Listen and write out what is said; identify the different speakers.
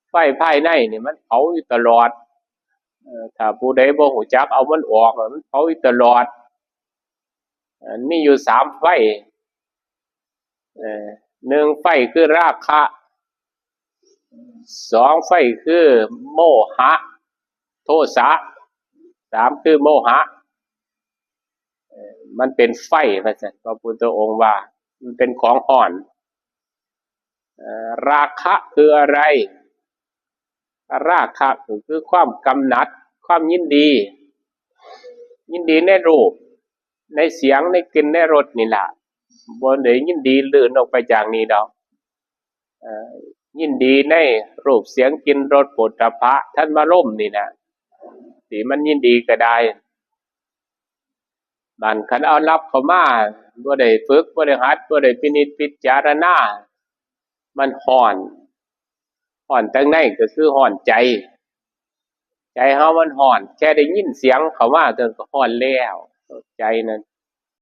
Speaker 1: ไฟภายในนี่มันเผาอยู่ตลอดถ้าผู้ใดบ่รู้จักเอามันออกมันเผาอยู่ตลอดมีอยู่3ไฟหนึ่งไฟคือราคะสองไฟคือโมหะโทสะสามคือโมหะมันเป็นไฟพระพุทธองค์ว่ามันเป็นของอ่อนราคะคืออะไรราคะคือความกำหนัดความยินดีในรูปในเสียงในกลิ่นในรสนี่แหละบ่ได้ยินดีลื่นออกไปจากนี้ดอกยินดีในรูปเสียงกลิ่นรสโผฏฐัพพะท่านมาร่มนี่นะที่มันยินดีก็ได้บัดคันเอานับเข้ามาบ่ได้ฝึกบ่ได้หัดบ่ได้พินิจพิจารณามันร้อนทั้งในก็คือร้อนใจเฮามันร้อนแค่ได้ยินเสียงเข้ามาก็ร้อนแล้วใจนั้น